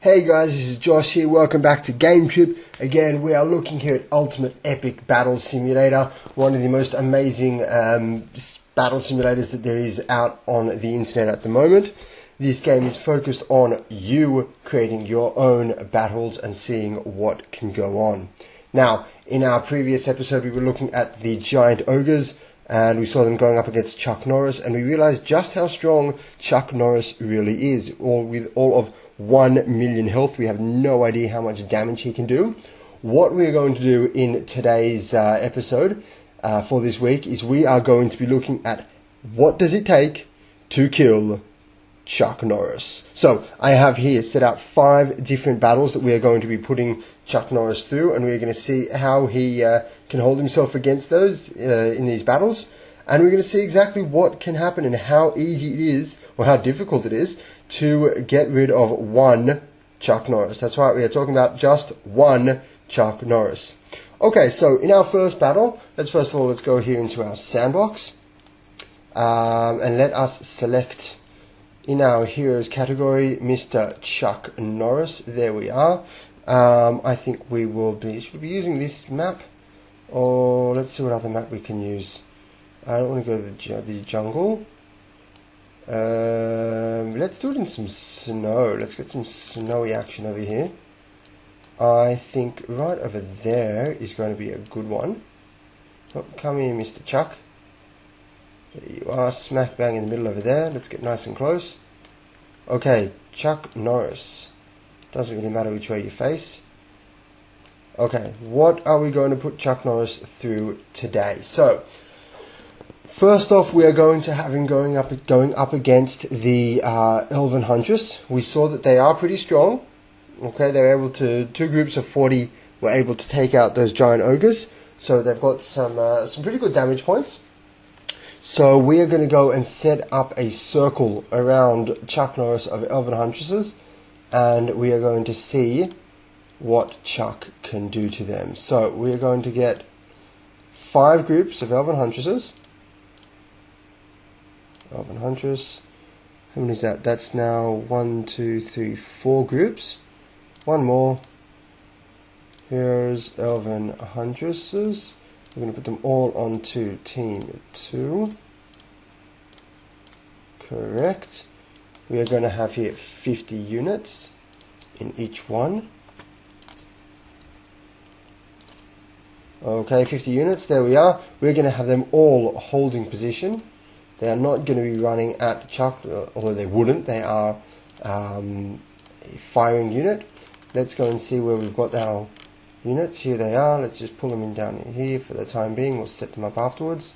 Hey guys, this is Josh here. Welcome back to Game Trip. Again, we are looking here at Ultimate Epic Battle Simulator, one of the most amazing battle simulators that there is out on the internet at the moment. This game is focused on you creating your own battles and seeing what can go on. Now, in our previous episode, we were looking at the giant ogres, and we saw them going up against Chuck Norris, and we realized just how strong Chuck Norris really is. With all of 1 million health, we have no idea how much damage he can do. What we're going to do in today's episode for this week is we are going to be looking at what does it take to kill Chuck Norris. So I have here set out 5 different battles that we are going to be putting Chuck Norris through, and we're going to see how he can hold himself against those in these battles, and we're going to see exactly what can happen and how easy it is, or how difficult it is, to get rid of one Chuck Norris. That's right, we are talking about just one Chuck Norris. Okay, so in our first battle, let's go here into our sandbox, and let us select in our heroes category Mr. Chuck Norris. There we are. I think should we be using this map, or let's see what other map we can use. I don't want to go to the jungle. Let's do it in some snow. Let's get some snowy action over here. I think right over there is going to be a good one. Oh, come here, Mr. Chuck. There you are, smack bang in the middle over there. Let's get nice and close. Okay, Chuck Norris. Doesn't really matter which way you face. Okay, what are we going to put Chuck Norris through today? So, first off, we are going to have him going up against the Elven Huntress. We saw that they are pretty strong. Okay, they're able to, 2 groups of 40 were able to take out those giant ogres. So they've got some pretty good damage points. So we are going to go and set up a circle around Chuck Norris of Elven Huntresses, and we are going to see what Chuck can do to them. So we are going to get 5 groups of Elven Huntresses. Elven Huntress. How many is that? That's now 1, 2, 3, 4 groups. One more. Here's Elven Huntresses. We're going to put them all onto Team 2. Correct. We are going to have here 50 units in each one. Okay, 50 units. There we are. We're going to have them all holding position. They are not going to be running at Chuck, although they wouldn't. They are a firing unit. Let's go and see where we've got our units. Here they are. Let's just pull them in down here for the time being. We'll set them up afterwards.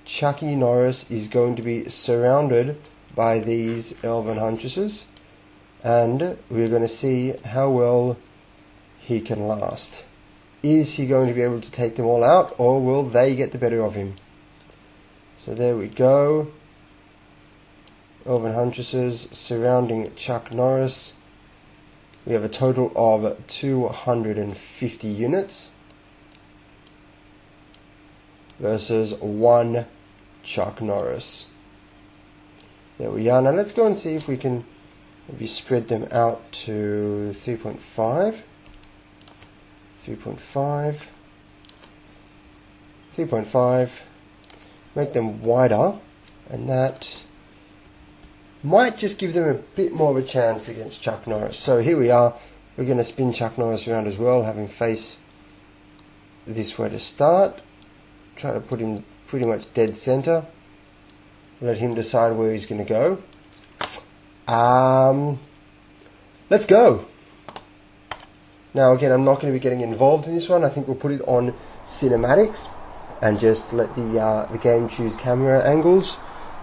Chucky Norris is going to be surrounded by these Elven Huntresses, and we're going to see how well he can last. Is he going to be able to take them all out, or will they get the better of him? So there we go. Elven Huntresses surrounding Chuck Norris. We have a total of 250 units versus 1 Chuck Norris. There we are. Now let's go and see if we can maybe spread them out to 3.5. 3.5. Make them wider, and that might just give them a bit more of a chance against Chuck Norris. So here we are. We're going to spin Chuck Norris around as well, have him face this way to start. Try to put him pretty much dead center. Let him decide where he's going to go. Let's go. Now again, I'm not going to be getting involved in this one. I think we'll put it on cinematics and just let the game choose camera angles,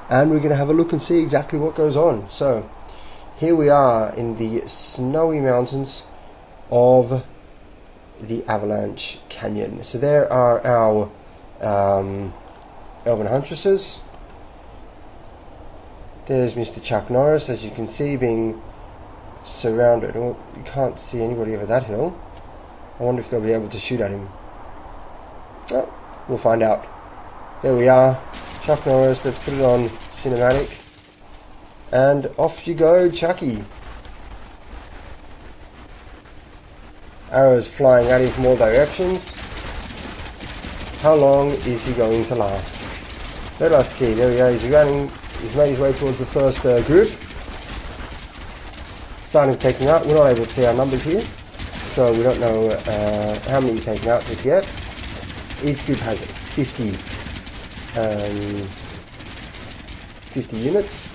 and we're going to have a look and see exactly what goes on. So here we are in the snowy mountains of the Avalanche Canyon. So there are our Elven Huntresses. There's Mr. Chuck Norris, as you can see, being surrounded. Well, you can't see anybody over that hill. I wonder if they'll be able to shoot at him. Oh, we'll find out. There we are. Chuck Norris, let's put it on cinematic. And off you go, Chucky. Arrows flying at him from all directions. How long is he going to last? Let us see. There we go. He's running. He's made his way towards the first group. Starting's taking out. We're not able to see our numbers here, so we don't know how many he's taking out just yet. Each group has 50 units.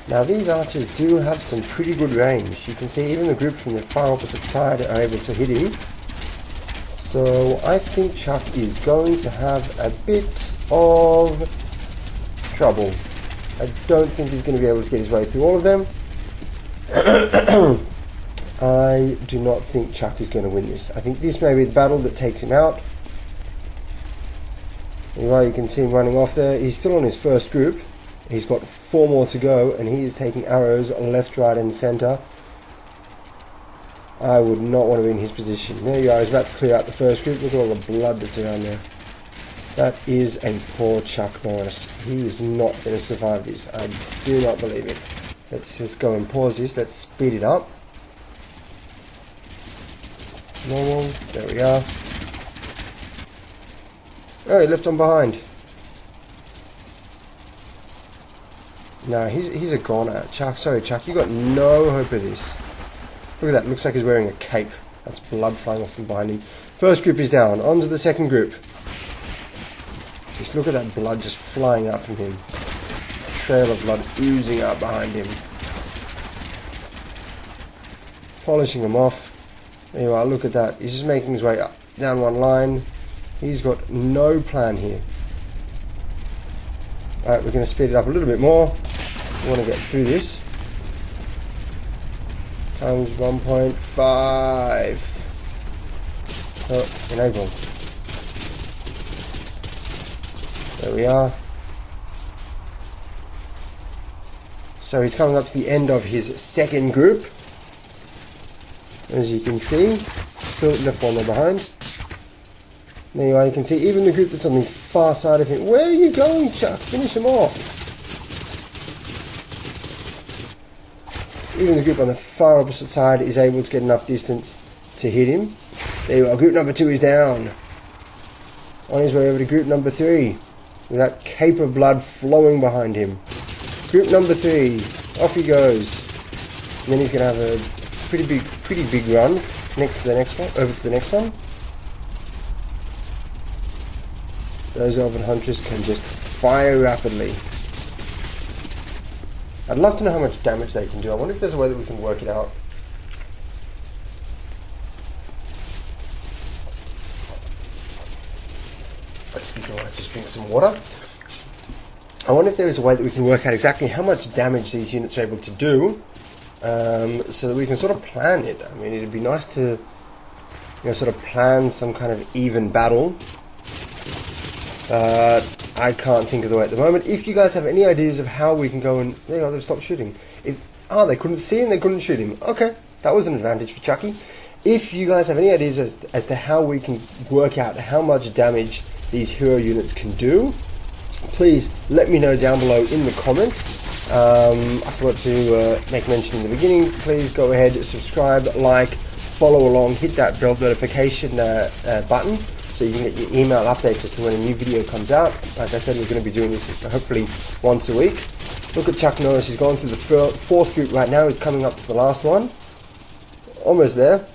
Now these archers do have some pretty good range. You can see even the group from the far opposite side are able to hit him. So I think Chuck is going to have a bit of trouble. I don't think he's going to be able to get his way through all of them. I do not think Chuck is going to win this. I think this may be the battle that takes him out. Anyway, you can see him running off there. He's still on his first group. He's got 4 more to go, and he is taking arrows left, right, and center. I would not want to be in his position. There you are. He's about to clear out the first group. Look at all the blood that's around there. That is a poor Chuck Norris. He is not going to survive this. I do not believe it. Let's just go and pause this. Let's speed it up. Normal. There we are. Oh, he left on behind. No, he's a goner. Chuck, sorry Chuck, you got no hope of this. Look at that, looks like he's wearing a cape. That's blood flying off from behind him. First group is down, on to the second group. Just look at that blood just flying out from him. A trail of blood oozing out behind him. Polishing him off. There you are, look at that. He's just making his way up, down one line. He's got no plan here. Alright, we're going to speed it up a little bit more. We want to get through this. Times 1.5. Oh, enable. There we are. So he's coming up to the end of his second group. As you can see, still left one there behind. There you are, you can see even the group that's on the far side of him. Where are you going, Chuck? Finish him off. Even the group on the far opposite side is able to get enough distance to hit him. There you are, group number 2 is down. On his way over to group number 3. With that cape of blood flowing behind him. Group number 3, off he goes. And then he's going to have a pretty big run next to the next one, over to the next one. Those elven hunters can just fire rapidly. I'd love to know how much damage they can do. I wonder if there's a way that we can work it out. Excuse me, I just drink some water. I wonder if there is a way that we can work out exactly how much damage these units are able to do, so that we can sort of plan it. I mean, it'd be nice to, sort of plan some kind of even battle. I can't think of the way at the moment. If you guys have any ideas of how we can go and... There you go, they've stopped shooting. They couldn't see him, they couldn't shoot him. Okay, that was an advantage for Chucky. If you guys have any ideas as to how we can work out how much damage these hero units can do, please let me know down below in the comments. I forgot to make mention in the beginning. Please go ahead, subscribe, like, follow along, hit that bell notification button, so you can get your email updates as to when a new video comes out. Like I said, we're going to be doing this hopefully once a week. Look at Chuck Norris. He's gone through the fourth group right now. He's coming up to the last one. Almost there.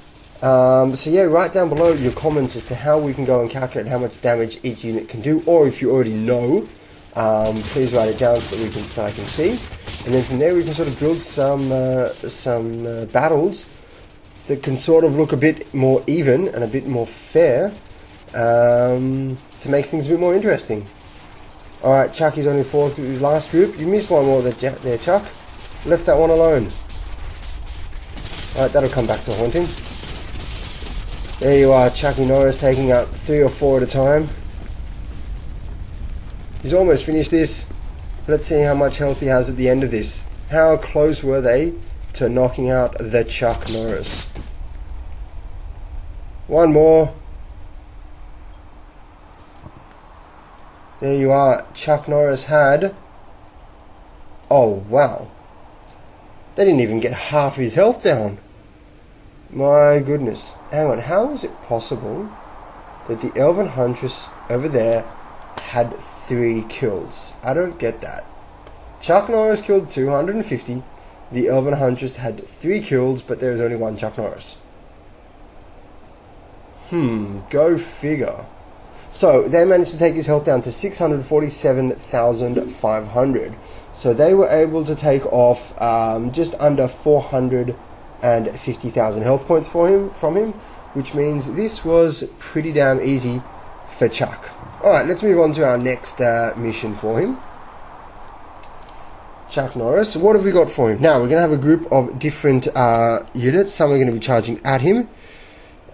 So yeah, write down below your comments as to how we can go and calculate how much damage each unit can do, or if you already know, please write it down so I can see. And then from there we can sort of build some battles that can sort of look a bit more even and a bit more fair. To make things a bit more interesting. Alright, Chuck is on his last group. You missed one more there, Chuck. Left that one alone. Alright, that'll come back to haunt him. There you are, Chucky Norris taking out 3 or 4 at a time. He's almost finished this. Let's see how much health he has at the end of this. How close were they to knocking out the Chuck Norris? One more. There you are. Chuck Norris had... Oh, wow. They didn't even get half his health down. My goodness. Hang on, how is it possible that the Elven Huntress over there had 3 kills? I don't get that. Chuck Norris killed 250. The Elven Huntress had 3 kills, but there is only 1 Chuck Norris. Go figure. So they managed to take his health down to 647,500. So they were able to take off just under 450,000 health points from him, which means this was pretty damn easy for Chuck. Alright, let's move on to our next mission for him. Chuck Norris. What have we got for him? Now, we're going to have a group of different units. Some are going to be charging at him.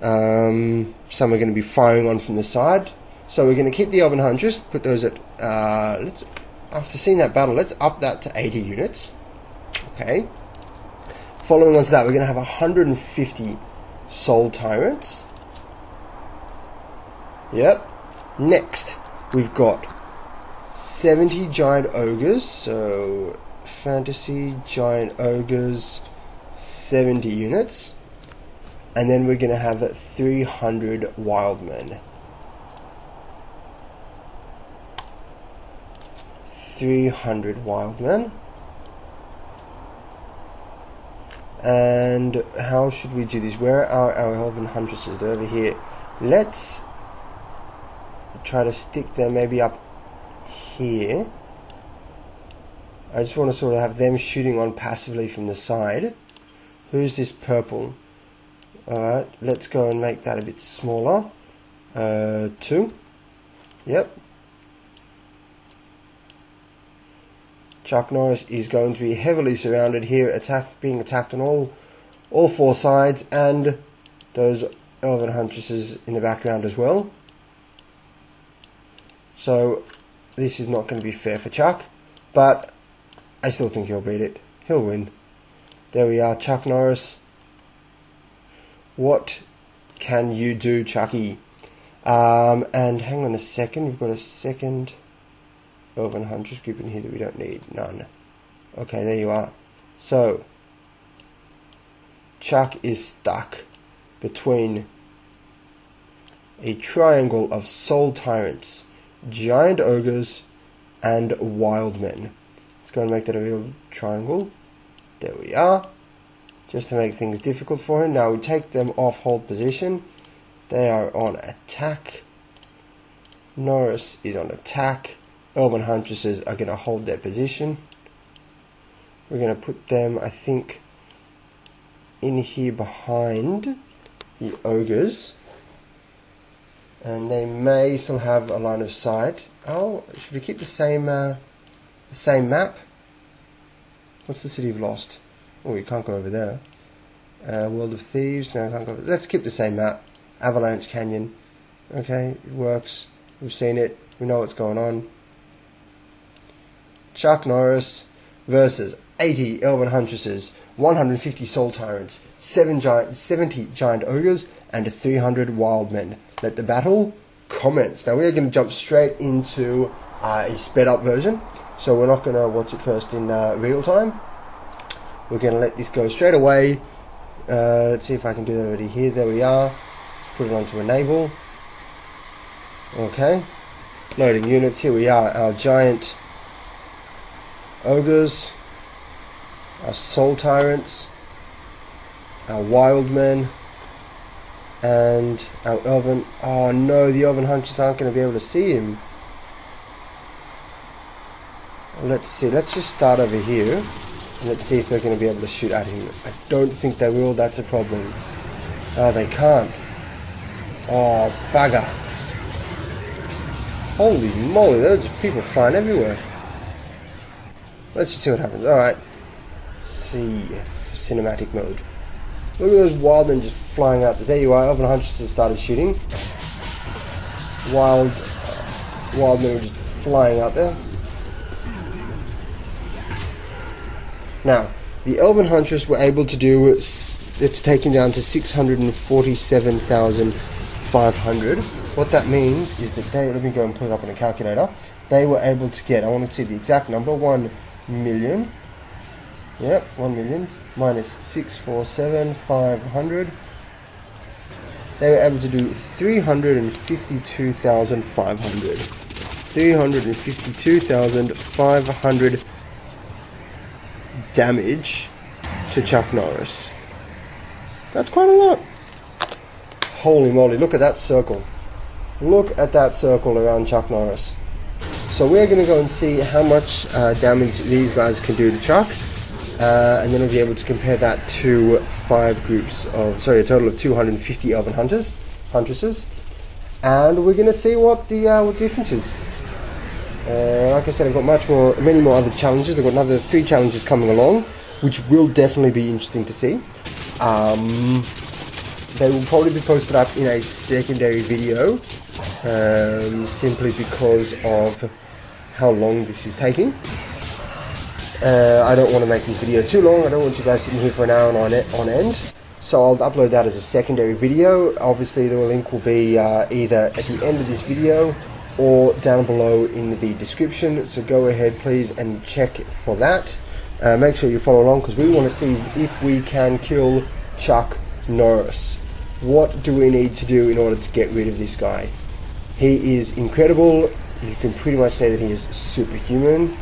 Some are going to be firing on from the side. So we're going to keep the Elven Huntress, put those at... after seeing that battle, let's up that to 80 units. Okay. Following on to that, we're going to have 150 Soul Tyrants. Yep. Next, we've got 70 Giant Ogres. So, Fantasy Giant Ogres, 70 units. And then we're going to have 300 Wildmen. 300 Wildmen. And how should we do this? Where are our Elven Huntresses? They're over here. Let's try to stick them maybe up here. I just want to sort of have them shooting on passively from the side. Who's this purple? Alright, let's go and make that a bit smaller. 2. Yep. Chuck Norris is going to be heavily surrounded here, being attacked on all 4 sides, and those Elven Huntresses in the background as well. So this is not going to be fair for Chuck, but I still think he'll beat it. He'll win. There we are, Chuck Norris. What can you do, Chucky? And hang on a second, we've got a second Elven Huntress group in here that we don't need. None. Okay, there you are. So Chuck is stuck between a triangle of Soul Tyrants, Giant Ogres, and Wildmen. Let's go and make that a real triangle. There we are. Just to make things difficult for him. Now we take them off hold position. They are on attack. Norris is on attack. Elven Huntresses are going to hold their position. We're going to put them, I think, in here behind the Ogres. And they may still have a line of sight. Oh, should we keep the same map? What's the City of Lost? Oh, we can't go over there. World of Thieves. No, I can't go over there. Let's keep the same map. Avalanche Canyon. Okay, it works. We've seen it. We know what's going on. Chuck Norris versus 80 Elven Huntresses, 150 Soul Tyrants, 70 Giant Ogres, and 300 Wildmen. Let the battle commence. Now we are going to jump straight into a sped up version. So we're not going to watch it first in real time. We're going to let this go straight away. Let's see if I can do that already here. There we are. Let's put it onto enable. Okay. Loading units. Here we are. Our Giant Ogres. Our Soul Tyrants. Our Wildmen. And our Elven. Oh no, the Elven Hunters aren't going to be able to see him. Let's see. Let's just start over here. Let's see if they're going to be able to shoot at him. I don't think they will. That's a problem. Oh, they can't. Oh, bugger. Holy moly, there are just people flying everywhere. Let's just see what happens. Alright. See. For cinematic mode. Look at those wildmen just flying out there. There you are. Elven Hunters have started shooting. Wildmen are just flying out there. Now, the Elven Huntress were able to do to take him down to 647,500. What that means is that let me go and put it up on a calculator. They were able to get, I want to see the exact number, 1 million. Yep, 1 million minus 647,500. They were able to do 352,500. 352,500 damage to Chuck Norris. That's quite a lot. Holy moly, look at that circle. Look at that circle around Chuck Norris. So we're going to go and see how much damage these guys can do to Chuck. And then we'll be able to compare that to a total of 250 elven huntresses. And we're going to see what the difference is. Like I said, I've got many more other challenges. I've got another 3 challenges coming along, which will definitely be interesting to see. They will probably be posted up in a secondary video, simply because of how long this is taking. I don't want to make this video too long. I don't want you guys sitting here for an hour on end. So I'll upload that as a secondary video. Obviously the link will be either at the end of this video or down below in the description. So go ahead please and check for that. Make sure you follow along, because we want to see if we can kill Chuck Norris. What do we need to do in order to get rid of this guy? He is incredible. You can pretty much say that he is superhuman.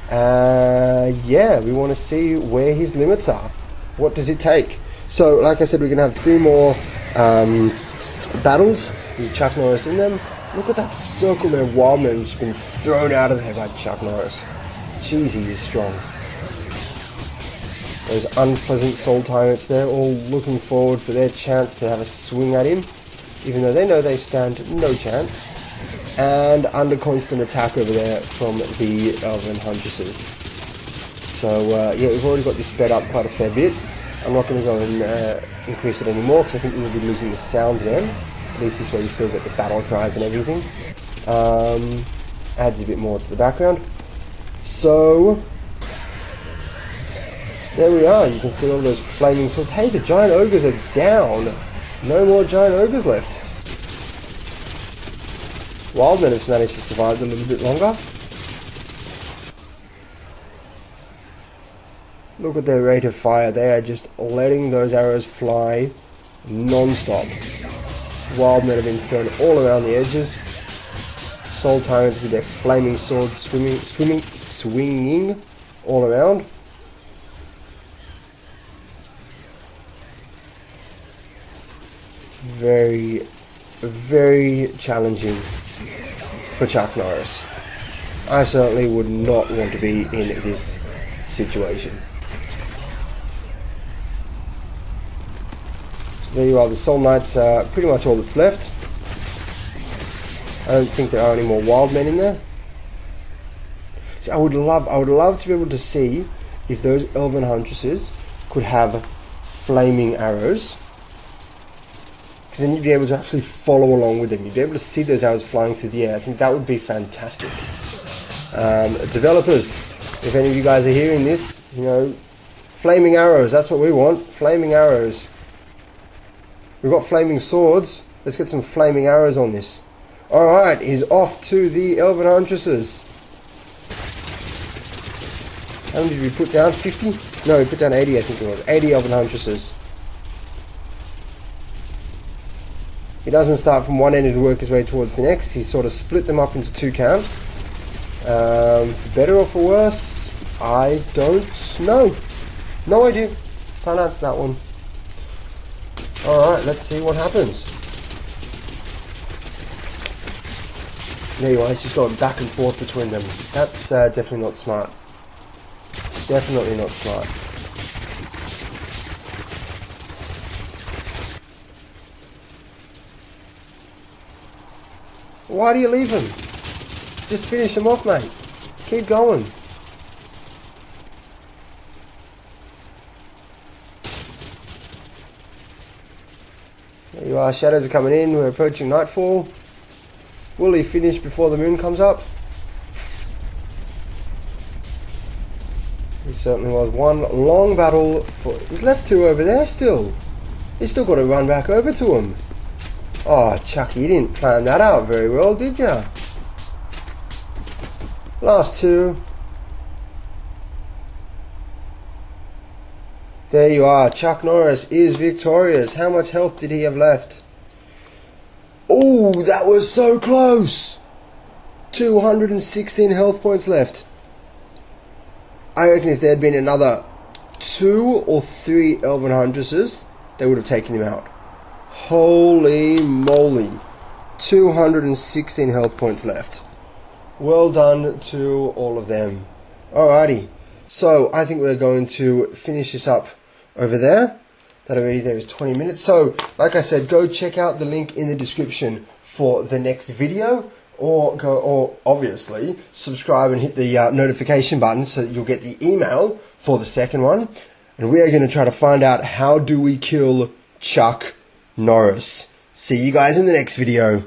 Yeah, we want to see where his limits are. What does it take? So, like I said, we're going to have 3 more battles with Chuck Norris in them. Look at that circle there. Wildman's been thrown out of there by Chuck Norris. Jeez, he is strong. Those unpleasant soul tyrants there, all looking forward for their chance to have a swing at him, even though they know they stand no chance. And under constant attack over there from the elven huntresses. So yeah, we've already got this sped up quite a fair bit. I'm not going to go and increase it anymore, because I think we'll be losing the sound then. At least this way we still get the battle cries and everything. Adds a bit more to the background. So there we are. You can see all those flaming swords. Hey, the giant ogres are down. No more giant ogres left. Wildmen have managed to survive a little bit longer. Look at their rate of fire. They are just letting those arrows fly non-stop. Wildmen have been thrown all around the edges. Soul tyrants with their flaming swords swinging all around. Very, very challenging for Chuck Norris. I certainly would not want to be in this situation. So there you are. The Soul Knights are pretty much all that's left. I don't think there are any more wild men in there. So I would love to be able to see if those elven huntresses could have flaming arrows. Because then you'd be able to actually follow along with them. You'd be able to see those arrows flying through the air. I think that would be fantastic. Developers, if any of you guys are hearing this, you know, flaming arrows, that's what we want. Flaming arrows. We've got flaming swords. Let's get some flaming arrows on this. Alright, he's off to the elven huntresses. How many did we put down? 50? No, we put down 80, I think it was. 80 elven huntresses. He doesn't start from one end and work his way towards the next. He's sort of split them up into 2 camps. For better or for worse, I don't know. No idea. Can't answer that one. Alright, let's see what happens. There you are, he's just going back and forth between them. That's definitely not smart. Definitely not smart. Why do you leave him? Just finish him off, mate. Keep going. There you are, shadows are coming in, we're approaching nightfall. Will he finish before the moon comes up? It certainly was one long battle for... He's left 2 over there still. He's still got to run back over to him. Oh, Chucky, you didn't plan that out very well, did ya? Last two. There you are. Chuck Norris is victorious. How much health did he have left? Oh, that was so close. 216 health points left. I reckon if there had been another 2 or 3 Elven Huntresses, they would have taken him out. Holy moly. 216 health points left. Well done to all of them. Alrighty. So, I think we're going to finish this up over there. That already there is 20 minutes. So, like I said, go check out the link in the description for the next video. Or obviously, subscribe and hit the notification button so that you'll get the email for the second one. And we are going to try to find out how do we kill Chuck Norris. See you guys in the next video.